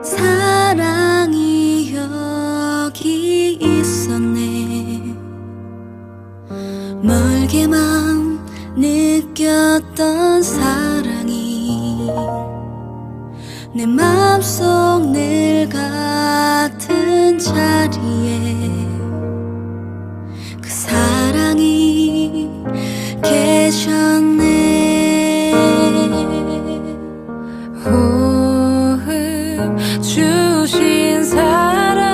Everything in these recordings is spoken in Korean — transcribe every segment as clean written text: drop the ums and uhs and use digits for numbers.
사랑이 여기 있었네. 멀게만 느꼈던 사랑이 내 맘속 늘 같은 자리에 그 사랑이 계셨네. 호흡 주신 사랑,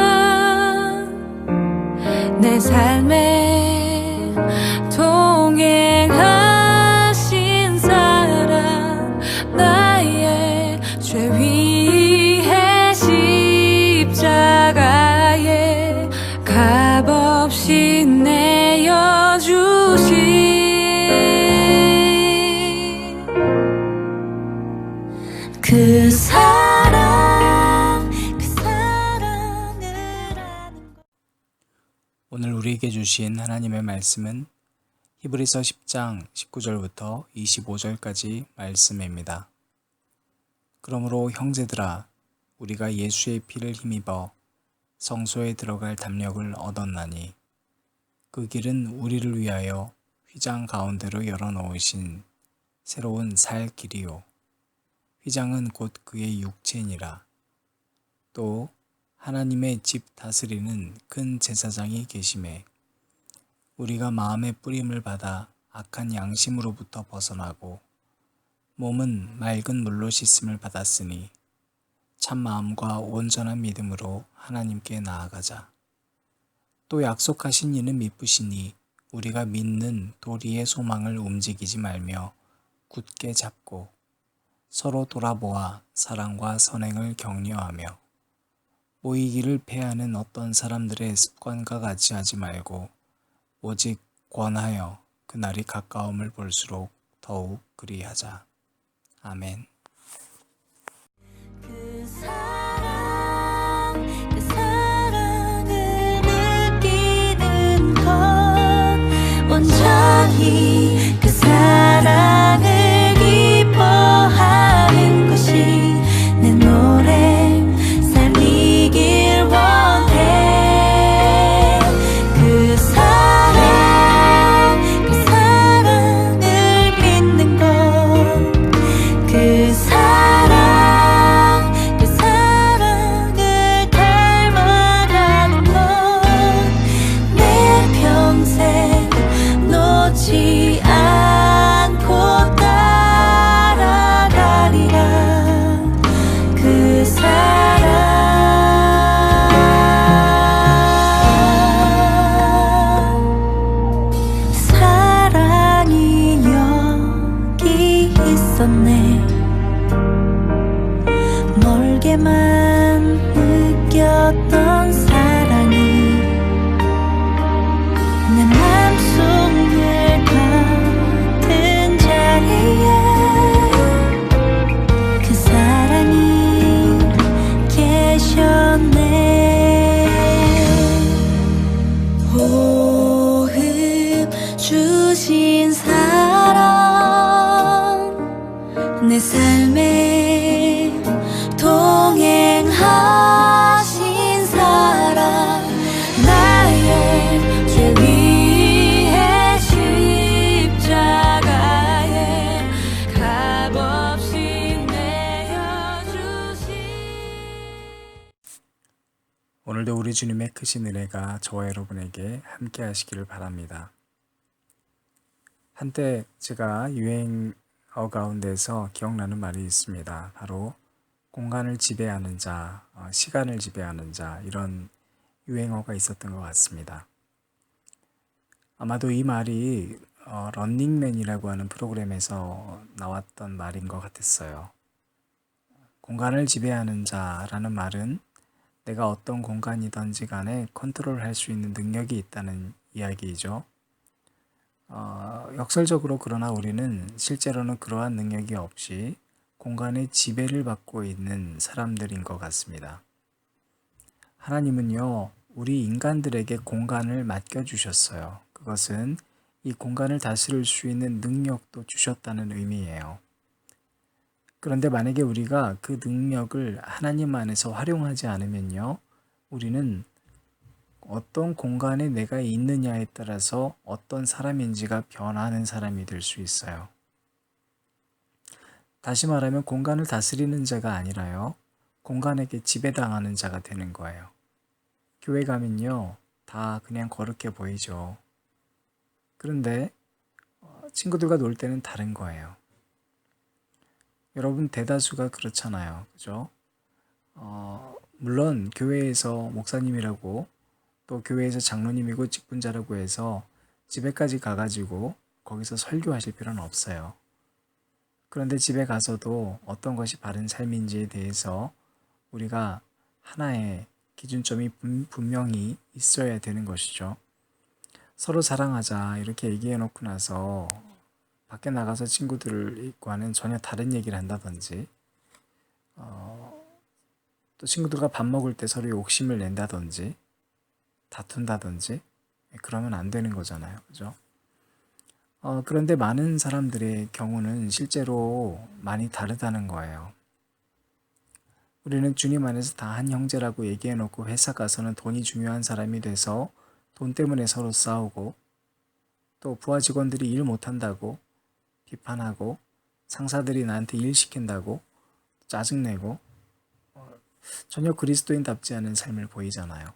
내 삶에 동행하신 사랑, 나의 죄 위해 십자가에 값없이 내어주신 그 사랑, 그 사랑을 아는 것. 오늘 우리에게 주신 하나님의 말씀은 히브리서 10장 19절부터 25절까지 말씀입니다. 그러므로 형제들아, 우리가 예수의 피를 힘입어 성소에 들어갈 담력을 얻었나니 그 길은 우리를 위하여 휘장 가운데로 열어놓으신 새로운 살 길이요, 휘장은 곧 그의 육체니라. 또 하나님의 집 다스리는 큰 제사장이 계심에 우리가 마음의 뿌림을 받아 악한 양심으로부터 벗어나고 몸은 맑은 물로 씻음을 받았으니 참 마음과 온전한 믿음으로 하나님께 나아가자. 또 약속하신 이는 미쁘시니 우리가 믿는 도리의 소망을 움직이지 말며 굳게 잡고 서로 돌아보아 사랑과 선행을 격려하며 모이기를 패하는 어떤 사람들의 습관과 같이 하지 말고 오직 권하여 그날이 가까움을 볼수록 더욱 그리하자. 아멘. 그 사랑, 그 사랑을 느끼는 것, 온전히 그 사랑을 기뻐하는 것이 내 노래 살리길 원해. 그 사랑, 그 사랑을 믿는 것, 그 사랑, 그 사랑을 닮아가는 것, 내 평생 놓지 않고 따라가리라. 그 사랑이 여기 있었네. 멀게만 느꼈던 사랑이 내 맘속 늘 같은 자리에 그 사랑이 계셨네. 호흡 주신 사랑, 내 삶에 동행하신 사랑, 나의 죄 위해 십자가에 값없이 내어주신. 오늘도 우리 주님의 크신 은혜가 저와 여러분에게 함께 하시기를 바랍니다. 한때 제가 유행어 가운데서 기억나는 말이 있습니다. 바로 공간을 지배하는 자, 시간을 지배하는 자, 이런 유행어가 있었던 것 같습니다. 아마도 이 말이 런닝맨이라고 하는 프로그램에서 나왔던 말인 것 같았어요. 공간을 지배하는 자라는 말은 내가 어떤 공간이든지 간에 컨트롤할 수 있는 능력이 있다는 이야기이죠. 역설적으로 그러나 우리는 실제로는 그러한 능력이 없이 공간의 지배를 받고 있는 사람들인 것 같습니다. 하나님은요, 우리 인간들에게 공간을 맡겨주셨어요. 그것은 이 공간을 다스릴 수 있는 능력도 주셨다는 의미예요. 그런데 만약에 우리가 그 능력을 하나님 안에서 활용하지 않으면요, 우리는 어떤 공간에 내가 있느냐에 따라서 어떤 사람인지가 변하는 사람이 될 수 있어요. 다시 말하면 공간을 다스리는 자가 아니라요, 공간에게 지배당하는 자가 되는 거예요. 교회 가면요, 다 그냥 거룩해 보이죠. 그런데 친구들과 놀 때는 다른 거예요. 여러분, 대다수가 그렇잖아요. 그죠? 물론 교회에서 목사님이라고, 또 교회에서 장로님이고 직분자라고 해서 집에까지 가가지고 거기서 설교하실 필요는 없어요. 그런데 집에 가서도 어떤 것이 바른 삶인지에 대해서 우리가 하나의 기준점이 분명히 있어야 되는 것이죠. 서로 사랑하자 이렇게 얘기해 놓고 나서 밖에 나가서 친구들과는 전혀 다른 얘기를 한다든지, 또 친구들과 밥 먹을 때 서로 욕심을 낸다든지 다툰다든지, 그러면 안 되는 거잖아요. 그죠? 그런데 많은 사람들의 경우는 실제로 많이 다르다는 거예요. 우리는 주님 안에서 다 한 형제라고 얘기해 놓고 회사 가서는 돈이 중요한 사람이 돼서 돈 때문에 서로 싸우고, 또 부하 직원들이 일 못한다고 비판하고, 상사들이 나한테 일 시킨다고 짜증내고, 전혀 그리스도인답지 않은 삶을 보이잖아요.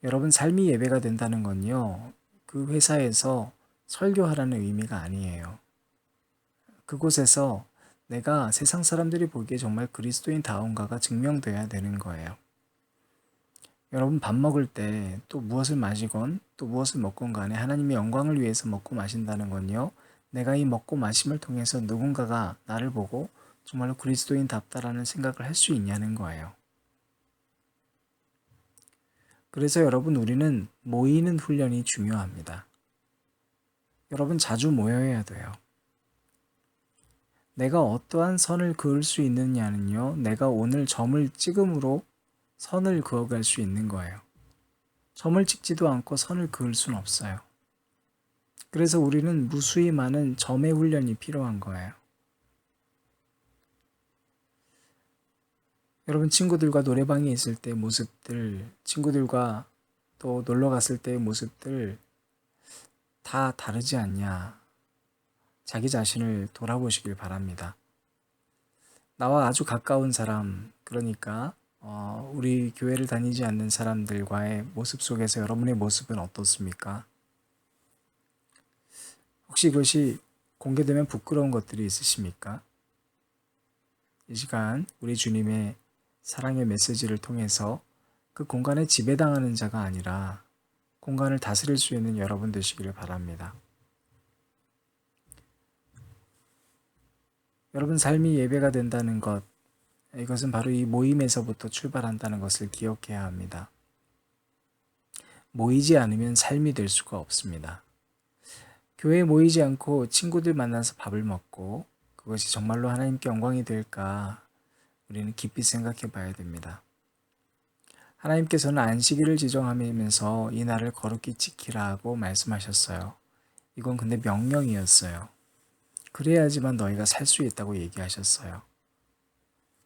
여러분, 삶이 예배가 된다는 건요, 그 회사에서 설교하라는 의미가 아니에요. 그곳에서 내가 세상 사람들이 보기에 정말 그리스도인다운가가 증명돼야 되는 거예요. 여러분, 밥 먹을 때 또 무엇을 마시건 또 무엇을 먹건 간에 하나님의 영광을 위해서 먹고 마신다는 건요, 내가 이 먹고 마심을 통해서 누군가가 나를 보고 정말로 그리스도인답다라는 생각을 할 수 있냐는 거예요. 그래서 여러분, 우리는 모이는 훈련이 중요합니다. 여러분, 자주 모여야 돼요. 내가 어떠한 선을 그을 수 있느냐는요, 내가 오늘 점을 찍음으로 선을 그어갈 수 있는 거예요. 점을 찍지도 않고 선을 그을 수는 없어요. 그래서 우리는 무수히 많은 점의 훈련이 필요한 거예요. 여러분, 친구들과 노래방에 있을 때의 모습들, 친구들과 또 놀러 갔을 때의 모습들 다 다르지 않냐? 자기 자신을 돌아보시길 바랍니다. 나와 아주 가까운 사람, 그러니까 우리 교회를 다니지 않는 사람들과의 모습 속에서 여러분의 모습은 어떻습니까? 혹시 그것이 공개되면 부끄러운 것들이 있으십니까? 이 시간 우리 주님의 사랑의 메시지를 통해서 그 공간에 지배당하는 자가 아니라 공간을 다스릴 수 있는 여러분 되시기를 바랍니다. 여러분, 삶이 예배가 된다는 것, 이것은 바로 이 모임에서부터 출발한다는 것을 기억해야 합니다. 모이지 않으면 삶이 될 수가 없습니다. 교회에 모이지 않고 친구들 만나서 밥을 먹고 그것이 정말로 하나님께 영광이 될까, 우리는 깊이 생각해 봐야 됩니다. 하나님께서는 안식일을 지정하면서 이 날을 거룩히 지키라고 말씀하셨어요. 이건 근데 명령이었어요. 그래야지만 너희가 살 수 있다고 얘기하셨어요.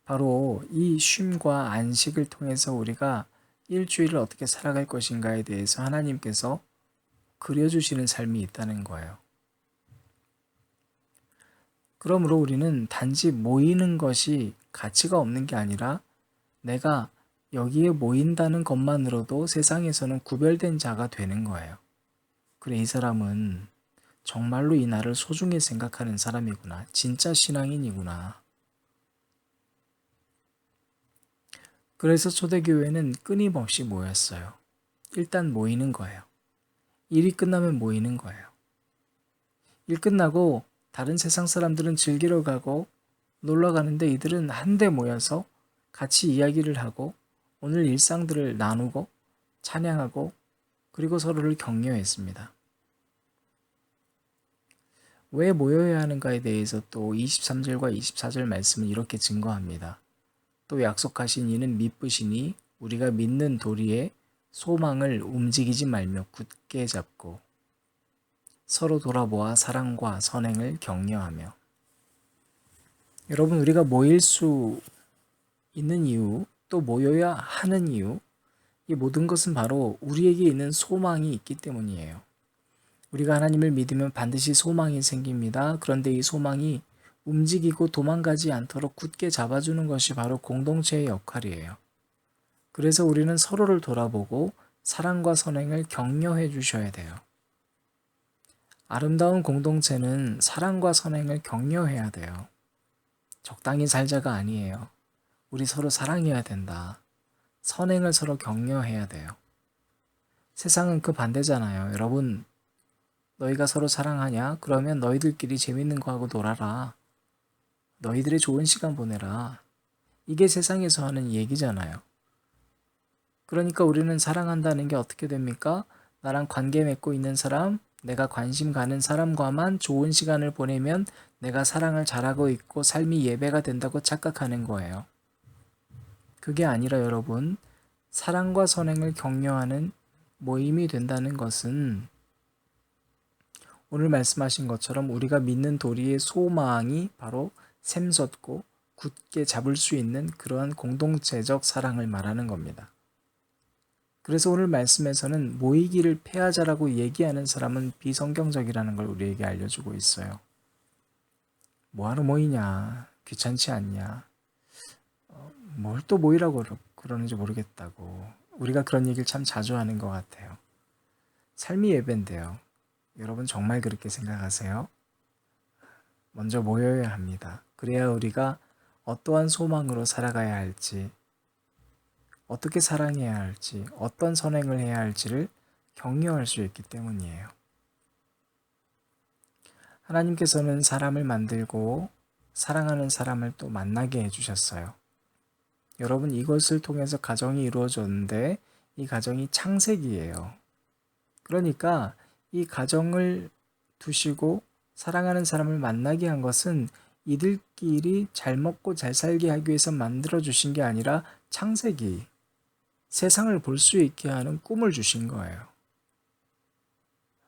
바로 이 쉼과 안식을 통해서 우리가 일주일을 어떻게 살아갈 것인가에 대해서 하나님께서 그려주시는 삶이 있다는 거예요. 그러므로 우리는 단지 모이는 것이 가치가 없는 게 아니라 내가 여기에 모인다는 것만으로도 세상에서는 구별된 자가 되는 거예요. 그래, 이 사람은 정말로 이 날을 소중히 생각하는 사람이구나. 진짜 신앙인이구나. 그래서 초대교회는 끊임없이 모였어요. 일단 모이는 거예요. 일이 끝나면 모이는 거예요. 일 끝나고 다른 세상 사람들은 즐기러 가고 놀러 가는데 이들은 한데 모여서 같이 이야기를 하고 오늘 일상들을 나누고 찬양하고 그리고 서로를 격려했습니다. 왜 모여야 하는가에 대해서 또 23절과 24절 말씀은 이렇게 증거합니다. 또 약속하신 이는 미쁘시니 우리가 믿는 도리에 소망을 움직이지 말며 굳게 잡고 서로 돌아보아 사랑과 선행을 격려하며. 여러분, 우리가 모일 수 있는 이유, 또 모여야 하는 이유, 이 모든 것은 바로 우리에게 있는 소망이 있기 때문이에요. 우리가 하나님을 믿으면 반드시 소망이 생깁니다. 그런데 이 소망이 움직이고 도망가지 않도록 굳게 잡아주는 것이 바로 공동체의 역할이에요. 그래서 우리는 서로를 돌아보고 사랑과 선행을 격려해 주셔야 돼요. 아름다운 공동체는 사랑과 선행을 격려해야 돼요. 적당히 살자가 아니에요. 우리 서로 사랑해야 된다. 선행을 서로 격려해야 돼요. 세상은 그 반대잖아요. 여러분, 너희가 서로 사랑하냐? 그러면 너희들끼리 재밌는 거 하고 놀아라. 너희들의 좋은 시간 보내라. 이게 세상에서 하는 얘기잖아요. 그러니까 우리는 사랑한다는 게 어떻게 됩니까? 나랑 관계 맺고 있는 사람, 내가 관심 가는 사람과만 좋은 시간을 보내면 내가 사랑을 잘하고 있고 삶이 예배가 된다고 착각하는 거예요. 그게 아니라 여러분, 사랑과 선행을 격려하는 모임이 된다는 것은 오늘 말씀하신 것처럼 우리가 믿는 도리의 소망이 바로 샘솟고 굳게 잡을 수 있는 그러한 공동체적 사랑을 말하는 겁니다. 그래서 오늘 말씀에서는 모이기를 패하자라고 얘기하는 사람은 비성경적이라는 걸 우리에게 알려주고 있어요. 뭐하러 모이냐? 귀찮지 않냐? 뭘 또 모이라고 그러는지 모르겠다고. 우리가 그런 얘기를 참 자주 하는 것 같아요. 삶이 예배인데요. 여러분 정말 그렇게 생각하세요? 먼저 모여야 합니다. 그래야 우리가 어떠한 소망으로 살아가야 할지, 어떻게 사랑해야 할지, 어떤 선행을 해야 할지를 격려할 수 있기 때문이에요. 하나님께서는 사람을 만들고 사랑하는 사람을 또 만나게 해주셨어요. 여러분, 이것을 통해서 가정이 이루어졌는데 이 가정이 창세기예요. 그러니까 이 가정을 두시고 사랑하는 사람을 만나게 한 것은 이들끼리 잘 먹고 잘 살게 하기 위해서 만들어 주신 게 아니라 창세기, 세상을 볼 수 있게 하는 꿈을 주신 거예요.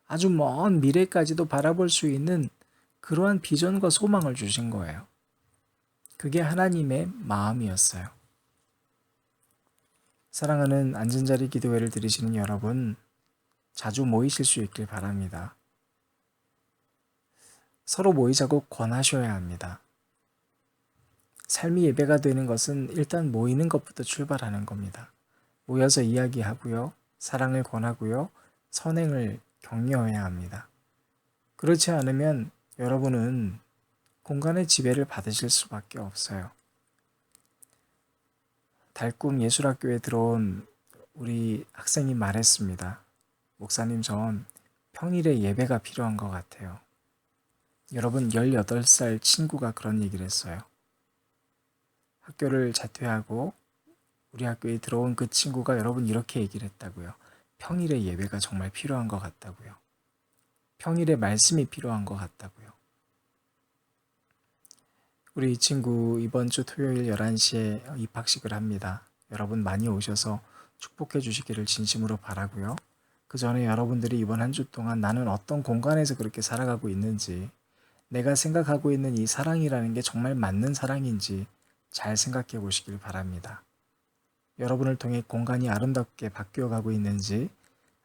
아주 먼 미래까지도 바라볼 수 있는 그러한 비전과 소망을 주신 거예요. 그게 하나님의 마음이었어요. 사랑하는 앉은자리 기도회를 들으시는 여러분, 자주 모이실 수 있길 바랍니다. 서로 모이자고 권하셔야 합니다. 삶이 예배가 되는 것은 일단 모이는 것부터 출발하는 겁니다. 모여서 이야기하고요, 사랑을 권하고요, 선행을 격려해야 합니다. 그렇지 않으면 여러분은 공간의 지배를 받으실 수밖에 없어요. 달꿈 예술학교에 들어온 우리 학생이 말했습니다. 목사님, 전 평일에 예배가 필요한 것 같아요. 여러분, 18살 친구가 그런 얘기를 했어요. 학교를 자퇴하고 우리 학교에 들어온 그 친구가 여러분 이렇게 얘기를 했다고요. 평일에 예배가 정말 필요한 것 같다고요. 평일에 말씀이 필요한 것 같다고요. 우리 이 친구 이번 주 토요일 11시에 입학식을 합니다. 여러분 많이 오셔서 축복해 주시기를 진심으로 바라고요. 그 전에 여러분들이 이번 한 주 동안 나는 어떤 공간에서 그렇게 살아가고 있는지, 내가 생각하고 있는 이 사랑이라는 게 정말 맞는 사랑인지 잘 생각해 보시길 바랍니다. 여러분을 통해 공간이 아름답게 바뀌어 가고 있는지,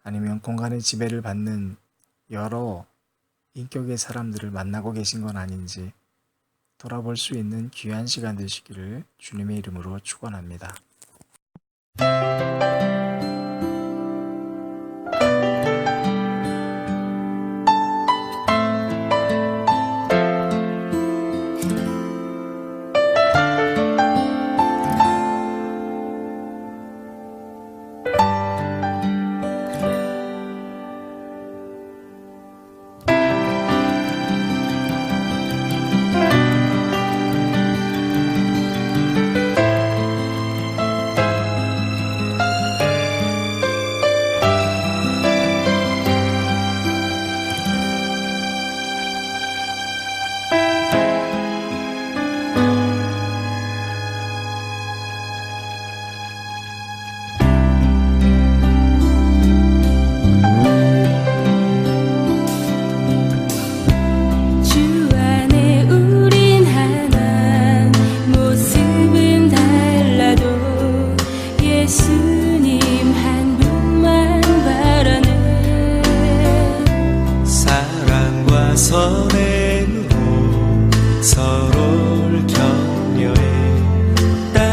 아니면 공간의 지배를 받는 여러 인격의 사람들을 만나고 계신 건 아닌지 돌아볼 수 있는 귀한 시간 되시기를 주님의 이름으로 축원합니다.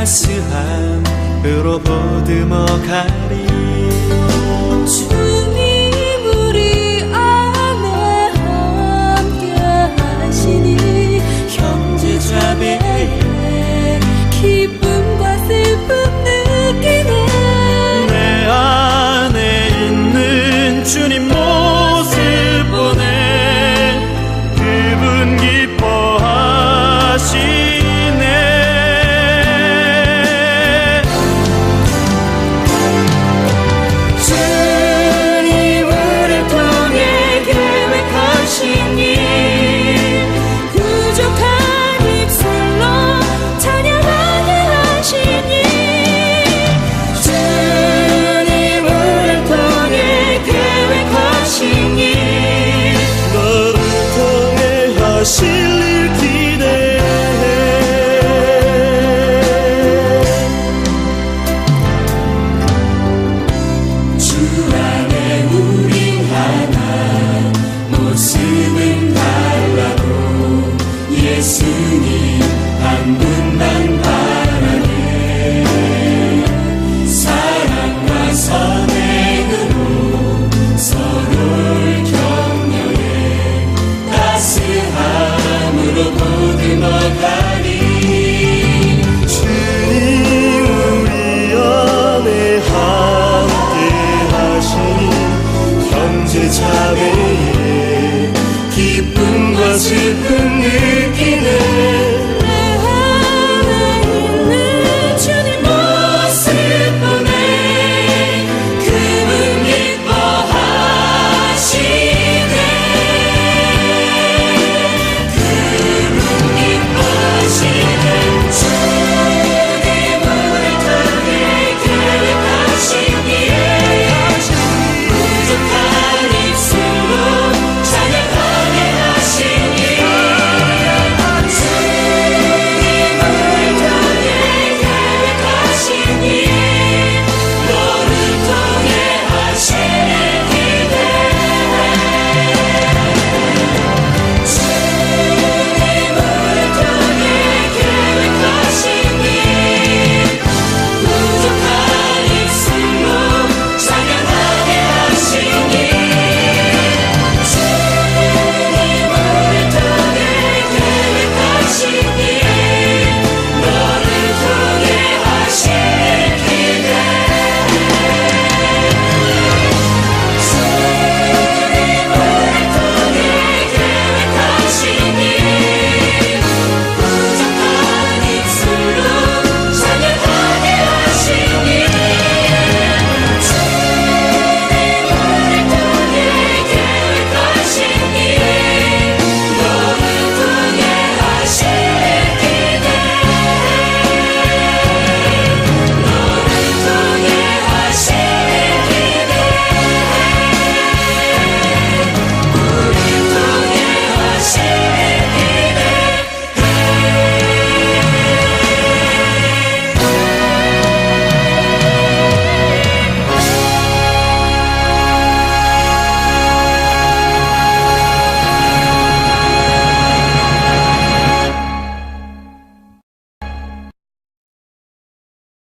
따스함으로 보듬어 가리. 주님 우리 안에 함께 하시니 형제 자매의 기쁨과 슬픔 느끼네. 내 안에 있는 주님 모습 보내 그분 기뻐하시네. 주님을 통해 계획하신 일 부족한 입술로 찬양하게 하시니 주님을 통해 계획하신 일 너를 통해 하신